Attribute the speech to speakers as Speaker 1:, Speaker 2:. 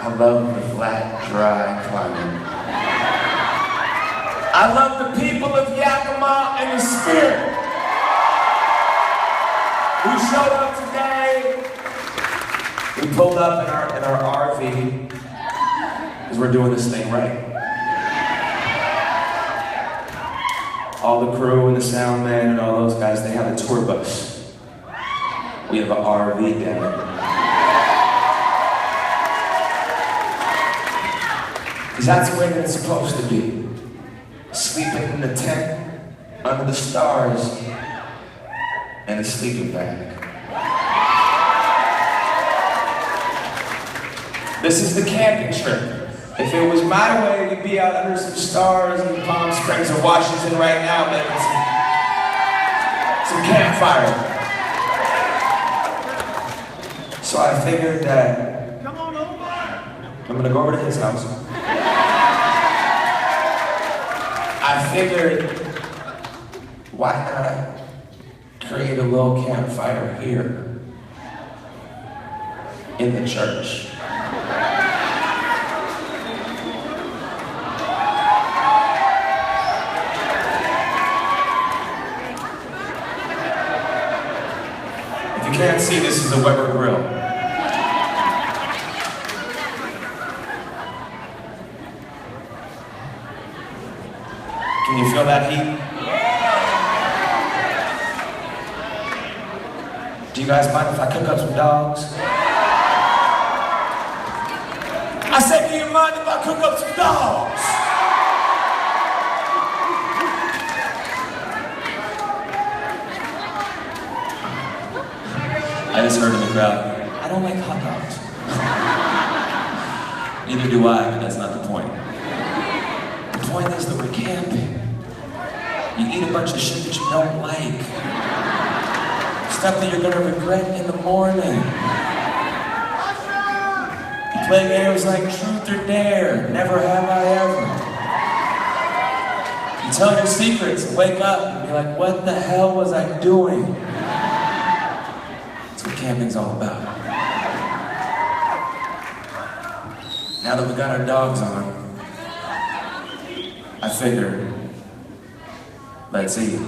Speaker 1: I love the flat, dry climate. I love the people of Yakima and the spirit who showed up today. We pulled up in our RV because we're doing this thing right. All the crew and the sound man and all those guys, they have a tour bus. We have an RV down. Because that's the way that it's supposed to be. Sleeping in the tent, under the stars, and a sleeping bag. This is the camping trip. If it was my way, we'd be out under some stars in Palm Springs or Washington right now making some campfire. So I figured that I'm gonna go over to his house. I figured, why not create a little campfire here in the church? If you can't see, this is a Weber grill. Can you feel that heat? Do you guys mind if I cook up some dogs? I said, do you mind if I cook up some dogs? I just heard in the crowd, I don't like hot dogs. Neither do I, but that's not the point. The point is that we're camping. You eat a bunch of shit that you don't like. Stuff that you're gonna regret in the morning. You play games like Truth or Dare, Never Have I Ever. You tell your secrets and wake up and be like, what the hell was I doing? That's what camping's all about. Now that we got our dogs on, I figured, let's eat.